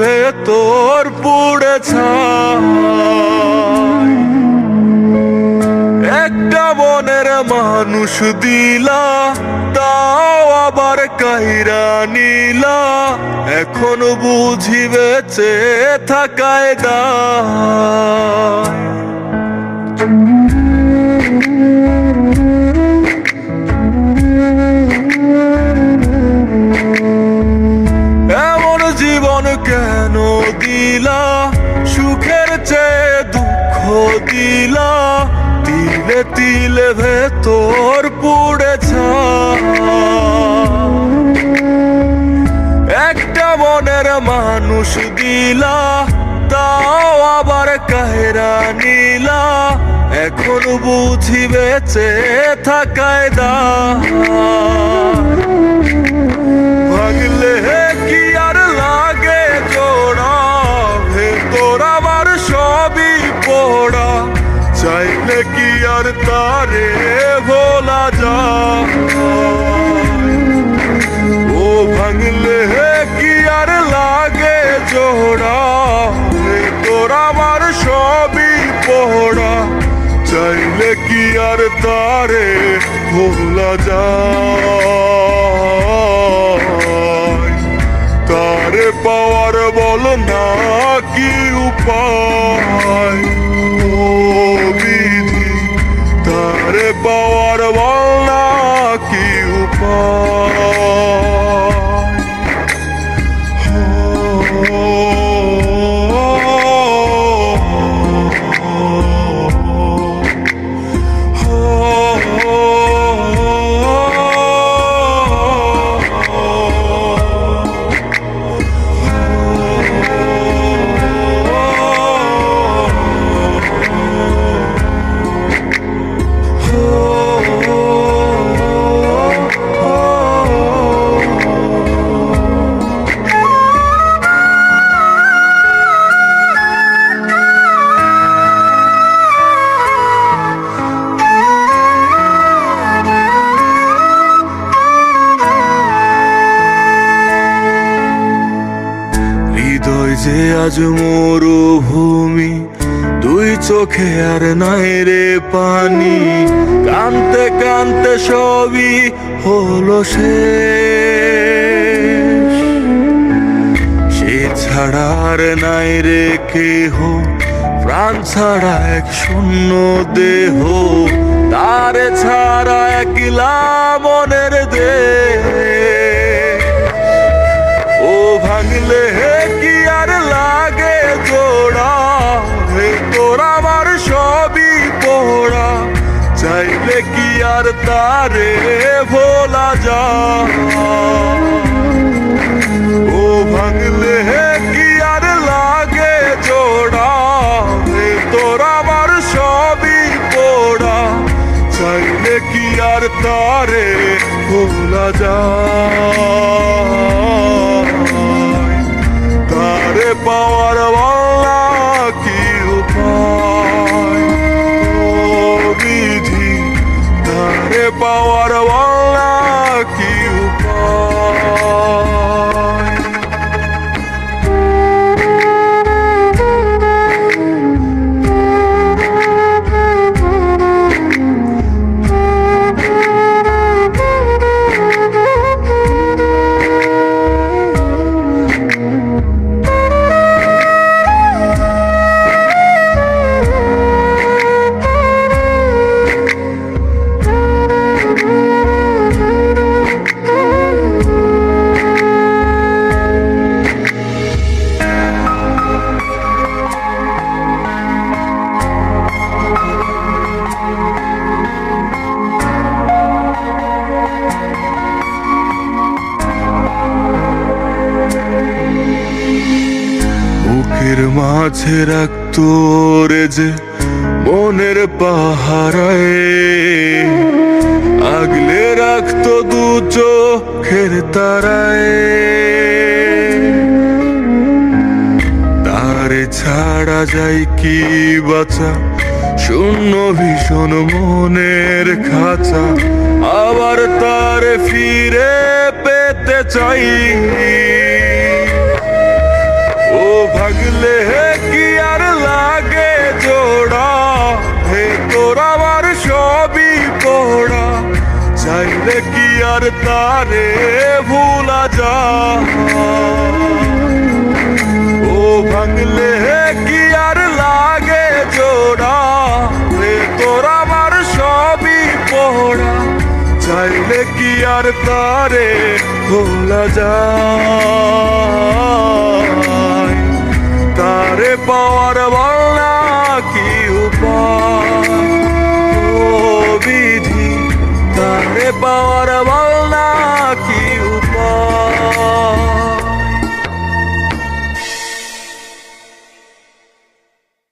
ভেতর পুড়ে ছাই। একটা মনের মানুষ দিলা, তাও আবার কাইরা নিলা, এখন বুঝি বেঁচে থাকায় দায়। এমন জীবন কেন দিলা, সুখের চেয়ে দুঃখ দিলা, তিলে তিলে ভেতর পুড়ে ছাই। একটা মনের মানুষ দিলা, তাও আবার কাহেরা নিলা, এখন বুঝি বেঁচে থাকায় দায়। ভাগলে কি আর লাগে জোড়া, ভেতর আমার সবই পোড়া, চাইলে কি আর তারে ভোলা যায়। ও ভাঙলে কি আর লাগে জোড়া, ভেতর আমার সবই পোড়া, চাইলে কি আর তারে ভোলা যায়। তারে পাওয়ার বল না কি উপায়, ও বিধি তারে পাওয়ার বল না কি উপায়। হৃদয় যে আজ মরুভূমি, দুই চোখে আর নাই রে পানি, কানতে কানতে সবই হলো শেষ। সে ছাড়া আর নাই রে কেহ, প্রাণ ছাড়া এক শূন্য দেহ, তারে ছাড়া একলা মনের দেহ। ও ভাঙলে কি আর লাগে জোড়া, ভেতর আমার সবই পোড়া, চাইলে কি আর তারে ভোলা যায়। ও ভাঙলে কি আর লাগে জোড়া, ভেতর আমার সবই পোড়া, চাইলে কি আর তারে ভোলা যায়। তারে পাওয়ার বলা কি উপায়, ও বিধি তারে পাওয়ার বলা কি উপায়। বুকের মাঝে রাখতো রে যে মনের পাহারায়, আগলে রাখতো দু চোখের তারায়। তারে ছাড়া যায় কি বাঁচা, শূন্য ভীষণ মনের খাঁচা, আবার তারে ফিরে পেতে চাই। ও ভাঙলে কি আর লাগে জোড়া, হে তোর আমার সবই পোড়া, চাইলে কি আর তারে ভুলা যায়। ও ভাঙলে কি আর লাগে জোড়া, হে তোর আমার সবই পোড়া, চাইলে কি আর তারে ভোলা যায়। তারে পাওয়ার বলনা কি উপায়, ও বিধি তারে পাওয়ার বল